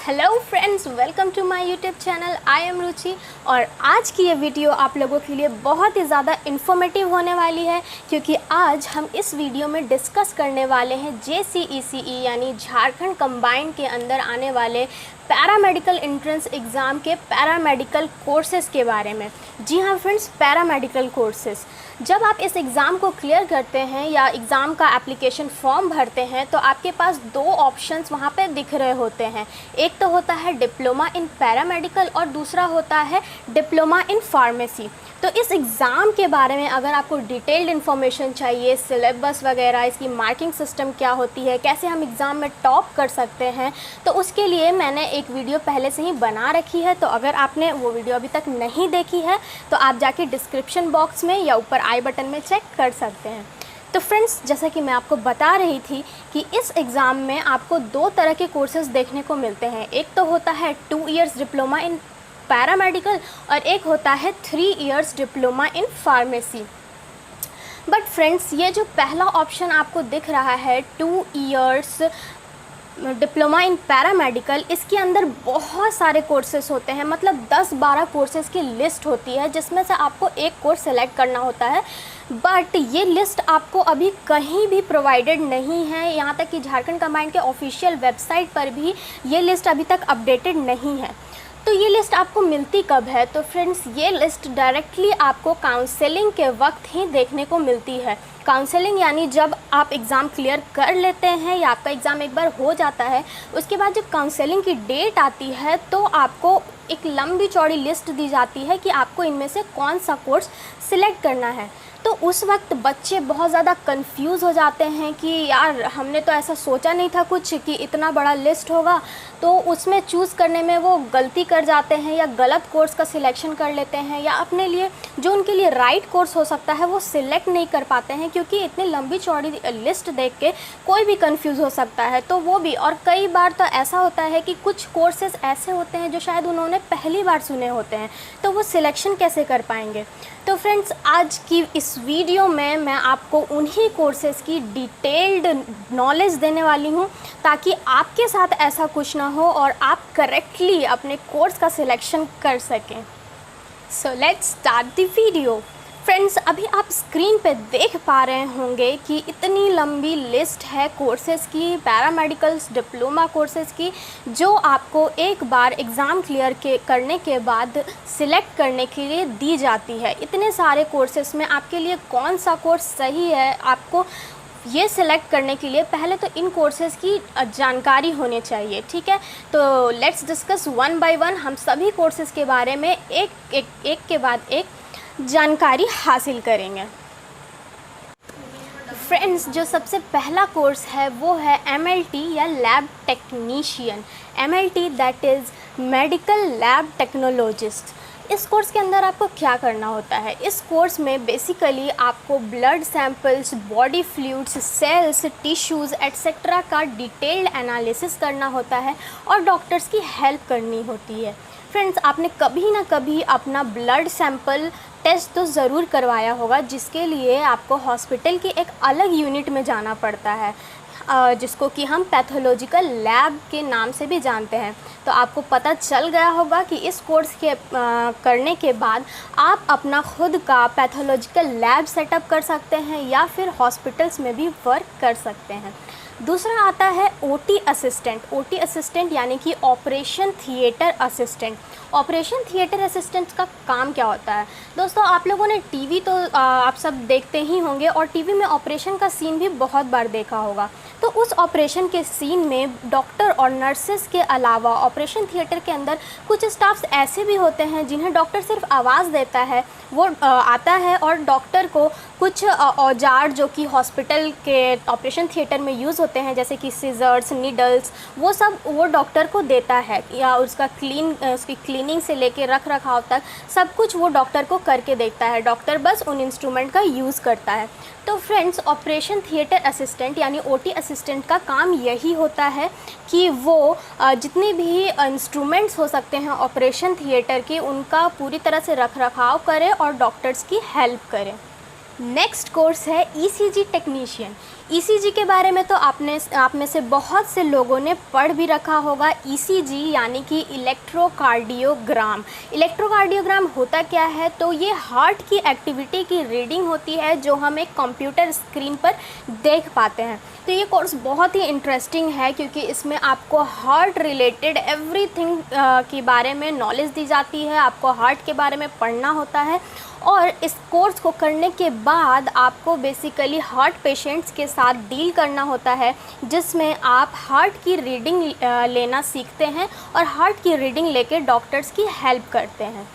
Hello friends, welcome to my YouTube channel. I am Ruchi और आज की ये वीडियो आप लोगों के लिए बहुत ही ज़्यादा इन्फॉर्मेटिव होने वाली है, क्योंकि आज हम इस वीडियो में डिस्कस करने वाले हैं JCECE यानी झारखंड कंबाइंड के अंदर आने वाले पैरामेडिकल एंट्रेंस एग्ज़ाम के पैरामेडिकल कोर्सेज़ के बारे में। जी हाँ फ्रेंड्स, पैरामेडिकल कोर्सेज़। जब आप इस एग्ज़ाम को क्लियर करते हैं या एग्ज़ाम का एप्लीकेशन फॉर्म भरते हैं तो आपके पास दो ऑप्शंस वहाँ पे दिख रहे होते हैं। एक तो होता है डिप्लोमा इन पैरामेडिकल और दूसरा होता है डिप्लोमा इन फार्मेसी। तो इस एग्ज़ाम के बारे में अगर आपको डिटेल्ड इन्फॉर्मेशन चाहिए, सिलेबस वगैरह, इसकी मार्किंग सिस्टम क्या होती है, कैसे हम एग्ज़ाम में टॉप कर सकते हैं, तो उसके लिए मैंने एक वीडियो पहले से ही बना रखी है। तो अगर आपने वो वीडियो अभी तक नहीं देखी है तो आप जाके डिस्क्रिप्शन बॉक्स में या ऊपर आई बटन में चेक कर सकते हैं। तो फ्रेंड्स, जैसा कि मैं आपको बता रही थी कि इस एग्ज़ाम में आपको दो तरह के कोर्सेज़ देखने को मिलते हैं। एक तो होता है 2 इयर्स डिप्लोमा इन पैरामेडिकल और एक होता है 3 years diploma in pharmacy. But friends, ये जो पहला ऑप्शन आपको दिख रहा है 2 इयर्स डिप्लोमा इन पैरामेडिकल, इसके अंदर बहुत सारे कोर्सेज होते हैं, मतलब 10-12 कोर्सेज की लिस्ट होती है जिसमें से आपको एक कोर्स सेलेक्ट करना होता है। बट ये लिस्ट आपको अभी कहीं भी प्रोवाइडेड नहीं है, यहाँ तक कि झारखंड कंबाइंड के ऑफिशियल वेबसाइट पर भी ये लिस्ट अभी तक अपडेटेड नहीं है। तो ये लिस्ट आपको मिलती कब है? तो फ्रेंड्स, ये लिस्ट डायरेक्टली आपको काउंसलिंग के वक्त ही देखने को मिलती है। काउंसलिंग यानी जब आप एग्ज़ाम क्लियर कर लेते हैं या आपका एग्ज़ाम एक बार हो जाता है, उसके बाद जब काउंसलिंग की डेट आती है तो आपको एक लंबी चौड़ी लिस्ट दी जाती है कि आपको इनमें से कौन सा कोर्स सिलेक्ट करना है। तो उस वक्त बच्चे बहुत ज़्यादा कंफ्यूज हो जाते हैं कि यार, हमने तो ऐसा सोचा नहीं था कुछ कि इतना बड़ा लिस्ट होगा, तो उसमें चूज़ करने में वो गलती कर जाते हैं या गलत कोर्स का सिलेक्शन कर लेते हैं या अपने लिए जो उनके लिए राइट कोर्स हो सकता है वो सिलेक्ट नहीं कर पाते हैं, क्योंकि इतनी लंबी चौड़ी लिस्ट देख के कोई भी कंफ्यूज हो सकता है। तो वो भी, और कई बार तो ऐसा होता है कि कुछ कोर्सेज़ ऐसे होते हैं जो शायद उन्होंने पहली बार सुने होते हैं, तो वो सिलेक्शन कैसे कर पाएंगे। तो फ्रेंड्स, आज की इस वीडियो में मैं आपको उन्हीं कोर्सेज़ की डिटेल्ड नॉलेज देने वाली हूँ, ताकि आपके साथ ऐसा कुछ ना हो और आप करेक्टली अपने कोर्स का सिलेक्शन कर सकें। So let's start the video. Friends, अभी आप स्क्रीन पे देख पा रहे होंगे कि इतनी लंबी लिस्ट है कोर्सेज़ की, पैरामेडिकल्स डिप्लोमा कोर्सेज़ की, जो आपको एक बार एग्ज़ाम क्लियर करने के बाद सिलेक्ट करने के लिए दी जाती है। इतने सारे कोर्सेज़ में आपके लिए कौन सा कोर्स सही है, आपको ये सिलेक्ट करने के लिए पहले तो इन कोर्सेज़ की जानकारी होनी चाहिए। ठीक है, तो let's discuss one by one. हम सभी कोर्सेज़ के बारे में एक के बाद एक जानकारी हासिल करेंगे। फ्रेंड्स, जो सबसे पहला कोर्स है वो है MLT या lab technician. MLT that is medical lab technologist. इस कोर्स के अंदर आपको क्या करना होता है? इस कोर्स में बेसिकली आपको blood samples, body fluids, cells, tissues etcetera का डिटेल्ड एनालिसिस करना होता है और डॉक्टर्स की हेल्प करनी होती है। फ्रेंड्स, आपने कभी ना कभी अपना ब्लड सैंपल टेस्ट तो ज़रूर करवाया होगा, जिसके लिए आपको हॉस्पिटल की एक अलग यूनिट में जाना पड़ता है, जिसको कि हम पैथोलॉजिकल लैब के नाम से भी जानते हैं। तो आपको पता चल गया होगा कि इस कोर्स के करने के बाद आप अपना खुद का पैथोलॉजिकल लैब सेटअप कर सकते हैं या फिर हॉस्पिटल्स में भी वर्क कर सकते हैं। दूसरा आता है OT असिस्टेंट। OT असिस्टेंट यानी कि operation theatre assistant. Operation theatre assistant का काम क्या होता है? दोस्तों, आप लोगों ने टीवी तो आप सब देखते ही होंगे और टीवी में ऑपरेशन का सीन भी बहुत बार देखा होगा। तो उस ऑपरेशन के सीन में डॉक्टर और नर्सेस के अलावा ऑपरेशन थिएटर के अंदर कुछ स्टाफ्स ऐसे भी होते हैं जिन्हें डॉक्टर सिर्फ आवाज़ देता है, वो आता है और डॉक्टर को कुछ औजार जो कि हॉस्पिटल के ऑपरेशन थिएटर में यूज़ होते हैं, जैसे कि सीजर्स, नीडल्स, वो सब वो डॉक्टर को देता है, या उसकी क्लीनिंग से लेके रख रखाव तक सब कुछ वो डॉक्टर को करके देखता है। डॉक्टर बस उन इंस्ट्रूमेंट का यूज़ करता है। तो फ्रेंड्स, ऑपरेशन थिएटर असिस्टेंट यानी OT असिस्टेंट का काम यही होता है कि वो जितने भी इंस्ट्रूमेंट्स हो सकते हैं ऑपरेशन थिएटर के, उनका पूरी तरह से रख रखाव करें और डॉक्टर्स की हेल्प करें। नेक्स्ट कोर्स है ईसीजी टेक्नीशियन। ईसीजी के बारे में तो आप में से बहुत से लोगों ने पढ़ भी रखा होगा। ईसीजी यानी कि इलेक्ट्रोकार्डियोग्राम। इलेक्ट्रोकार्डियोग्राम होता क्या है, तो ये हार्ट की एक्टिविटी की रीडिंग होती है जो हम एक कंप्यूटर स्क्रीन पर देख पाते हैं। तो ये कोर्स बहुत ही इंटरेस्टिंग है क्योंकि इसमें आपको हार्ट रिलेटेड एवरीथिंग के बारे में नॉलेज दी जाती है। आपको हार्ट के बारे में पढ़ना होता है और इस कोर्स को करने के बाद आपको बेसिकली हार्ट पेशेंट्स के साथ डील करना होता है, जिसमें आप हार्ट की रीडिंग लेना सीखते हैं और हार्ट की रीडिंग लेके डॉक्टर्स की हेल्प करते हैं।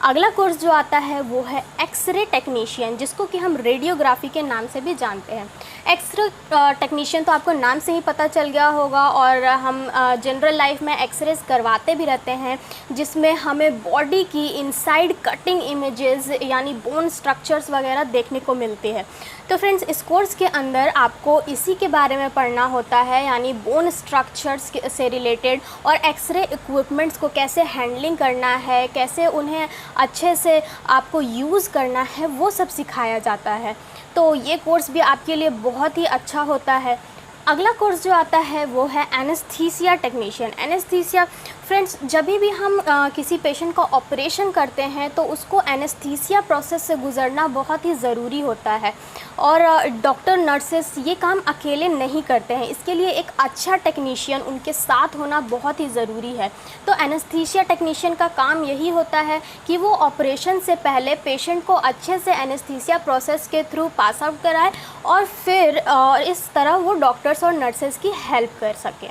अगला कोर्स जो आता है वो है एक्सरे टेक्नीशियन, जिसको कि हम रेडियोग्राफी के नाम से भी जानते हैं। एक्सरे टेक्नीशियन तो आपको नाम से ही पता चल गया होगा और हम जनरल लाइफ में एक्सरेज करवाते भी रहते हैं, जिसमें हमें बॉडी की इनसाइड कटिंग इमेजेस यानी बोन स्ट्रक्चर्स वगैरह देखने को मिलती है। तो फ्रेंड्स, इस कोर्स के अंदर आपको इसी के बारे में पढ़ना होता है, यानी बोन स्ट्रक्चर्स से रिलेटेड और एक्सरे इक्विपमेंट्स को कैसे हैंडलिंग करना है, कैसे उन्हें अच्छे से आपको यूज़ करना है, वो सब सिखाया जाता है। तो ये कोर्स भी आपके लिए बहुत ही अच्छा होता है। अगला कोर्स जो आता है वो है एनेस्थीसिया टेक्नीशियन। एनेस्थीसिया फ्रेंड्स, जब भी हम किसी पेशेंट का ऑपरेशन करते हैं तो उसको एनेस्थीसिया प्रोसेस से गुज़रना बहुत ही ज़रूरी होता है और डॉक्टर नर्सेस ये काम अकेले नहीं करते हैं। इसके लिए एक अच्छा टेक्नीशियन उनके साथ होना बहुत ही ज़रूरी है। तो एनेस्थीसिया टेक्नीशियन का काम यही होता है कि वो ऑपरेशन से पहले पेशेंट को अच्छे से एनेस्थीसिया प्रोसेस के थ्रू पास आउट कराए और फिर इस तरह वो डॉक्टर्स और नर्सेस की हेल्प कर सकें।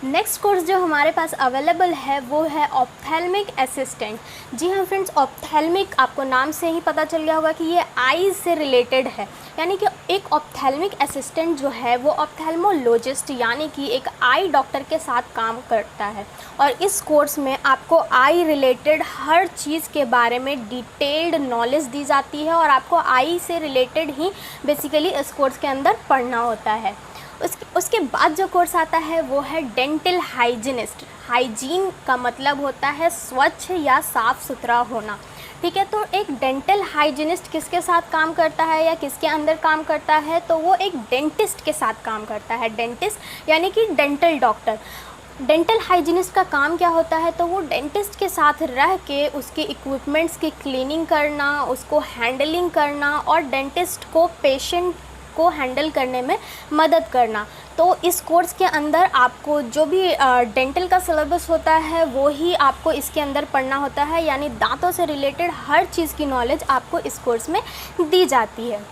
नेक्स्ट कोर्स जो हमारे पास अवेलेबल है वो है ऑप्थेल्मिक असिस्टेंट। जी हाँ फ्रेंड्स, ऑप्थेल्मिक आपको नाम से ही पता चल गया होगा कि ये आईज से रिलेटेड है, यानी कि एक ऑप्थेल्मिक असिस्टेंट जो है वो ऑप्थेल्मोलॉजिस्ट यानी कि एक आई डॉक्टर के साथ काम करता है। और इस कोर्स में आपको आई रिलेटेड हर चीज़ के बारे में डिटेल्ड नॉलेज दी जाती है और आपको आई से रिलेटेड ही बेसिकली इस कोर्स के अंदर पढ़ना होता है। उसके बाद जो कोर्स आता है वो है डेंटल हाइजीनिस्ट। हाइजीन का मतलब होता है स्वच्छ या साफ़ सुथरा होना, ठीक है। तो एक डेंटल हाइजीनिस्ट किसके साथ काम करता है या किसके अंदर काम करता है, तो वो एक डेंटिस्ट के साथ काम करता है। डेंटिस्ट यानी कि डेंटल डॉक्टर। डेंटल हाइजीनिस्ट का काम क्या होता है, तो वो डेंटिस्ट के साथ रह के उसके इक्विपमेंट्स की क्लीनिंग करना, उसको हैंडलिंग करना और डेंटिस्ट को पेशेंट को हैंडल करने में मदद करना। तो इस कोर्स के अंदर आपको जो भी डेंटल का सिलेबस होता है वो ही आपको इसके अंदर पढ़ना होता है, यानी दांतों से रिलेटेड हर चीज़ की नॉलेज आपको इस कोर्स में दी जाती है।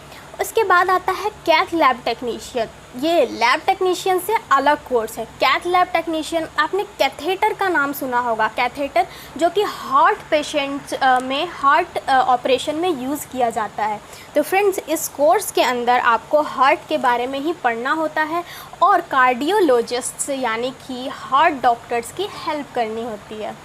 उसके बाद आता है कैथ लैब टेक्नीशियन। ये लैब टेक्नीशियन से अलग कोर्स है। कैथ लैब टेक्नीशियन, आपने कैथेटर का नाम सुना होगा। कैथेटर जो कि हार्ट पेशेंट्स में हार्ट ऑपरेशन में यूज़ किया जाता है। तो फ्रेंड्स, इस कोर्स के अंदर आपको हार्ट के बारे में ही पढ़ना होता है और कार्डियोलॉजिस्ट्स यानी कि हार्ट डॉक्टर्स की हेल्प करनी होती है।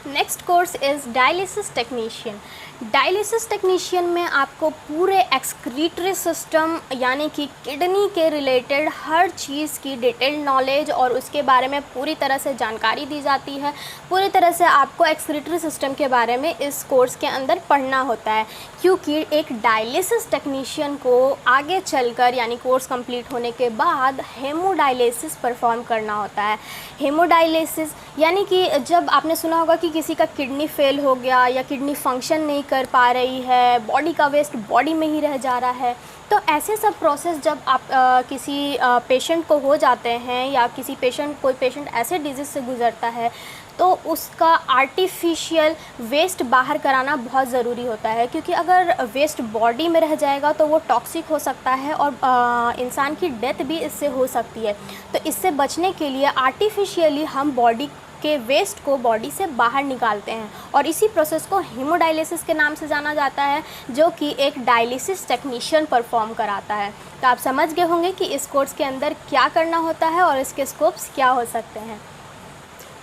Next course is dialysis technician. Dialysis technician में आपको पूरे एक्सक्रीटरी सिस्टम यानी कि किडनी के रिलेटेड हर चीज़ की डिटेल्ड नॉलेज और उसके बारे में पूरी तरह से जानकारी दी जाती है। पूरी तरह से आपको एक्सक्रीटरी सिस्टम के बारे में इस कोर्स के अंदर पढ़ना होता है, क्योंकि एक डायलिसिस टेक्नीशियन को आगे चलकर यानी कोर्स कंप्लीट होने के बाद हेमोडायलिसिस परफॉर्म करना होता है। हेमोडायलिसिस यानी कि जब आपने सुना होगा कि किसी का किडनी फेल हो गया या किडनी फंक्शन नहीं कर पा रही है, बॉडी का वेस्ट बॉडी में ही रह जा रहा है, तो ऐसे सब प्रोसेस जब आप किसी पेशेंट को हो जाते हैं या कोई पेशेंट ऐसे डिजीज़ से गुज़रता है तो उसका आर्टिफिशियल वेस्ट बाहर कराना बहुत ज़रूरी होता है, क्योंकि अगर वेस्ट बॉडी में रह जाएगा तो वो टॉक्सिक हो सकता है और इंसान की डेथ भी इससे हो सकती है। तो इससे बचने के लिए आर्टिफिशियली हम बॉडी के वेस्ट को बॉडी से बाहर निकालते हैं और इसी प्रोसेस को हेमोडायलिसिस के नाम से जाना जाता है, जो कि एक डायलिसिस टेक्नीशियन परफॉर्म कराता है। तो आप समझ गए होंगे कि इस कोर्स के अंदर क्या करना होता है और इसके स्कोप्स क्या हो सकते हैं।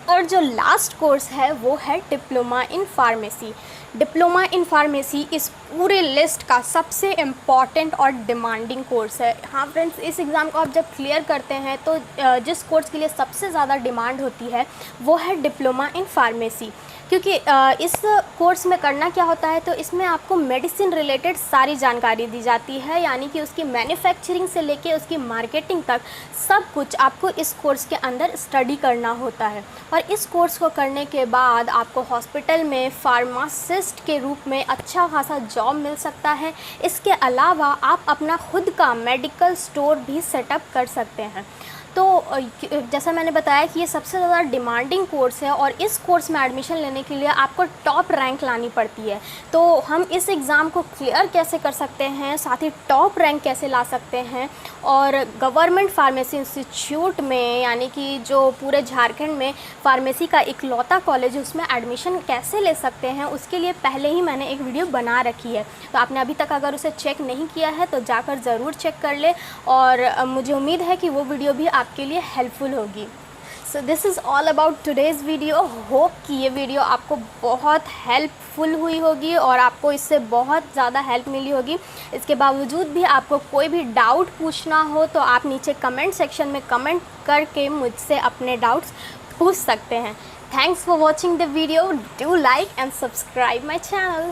और जो लास्ट कोर्स है वो है diploma in pharmacy. Diploma in pharmacy इस पूरे लिस्ट का सबसे इम्पॉर्टेंट और डिमांडिंग कोर्स है। हाँ फ्रेंड्स, इस एग्ज़ाम को आप जब क्लियर करते हैं तो जिस कोर्स के लिए सबसे ज़्यादा डिमांड होती है वो है डिप्लोमा इन फार्मेसी। क्योंकि इस कोर्स में करना क्या होता है, तो इसमें आपको मेडिसिन रिलेटेड सारी जानकारी दी जाती है, यानी कि उसकी मैन्युफैक्चरिंग से लेके उसकी मार्केटिंग तक सब कुछ आपको इस कोर्स के अंदर स्टडी करना होता है। और इस कोर्स को करने के बाद आपको हॉस्पिटल में फार्मासिस्ट के रूप में अच्छा खासा जॉब मिल सकता है। इसके अलावा आप अपना खुद का मेडिकल स्टोर भी सेटअप कर सकते हैं। तो जैसा मैंने बताया कि ये सबसे ज़्यादा डिमांडिंग कोर्स है और इस कोर्स में एडमिशन लेने के लिए आपको टॉप रैंक लानी पड़ती है। तो हम इस एग्ज़ाम को क्लियर कैसे कर सकते हैं, साथ ही टॉप रैंक कैसे ला सकते हैं, और गवर्नमेंट फार्मेसी इंस्टीट्यूट में, यानी कि जो पूरे झारखंड में फार्मेसी का इकलौता कॉलेज है, उसमें एडमिशन कैसे ले सकते हैं, उसके लिए पहले ही मैंने एक वीडियो बना रखी है। तो आपने अभी तक अगर उसे चेक नहीं किया है तो जाकर ज़रूर चेक कर ले, और मुझे उम्मीद है कि वो वीडियो भी आपके लिए हेल्पफुल होगी। So this is all about today's video. Hope कि ये वीडियो आपको बहुत हेल्पफुल हुई होगी और आपको इससे बहुत ज़्यादा हेल्प मिली होगी। इसके बावजूद भी आपको कोई भी डाउट पूछना हो तो आप नीचे कमेंट सेक्शन में कमेंट करके मुझसे अपने डाउट्स पूछ सकते हैं। Thanks for watching the video. Do like and subscribe my channel.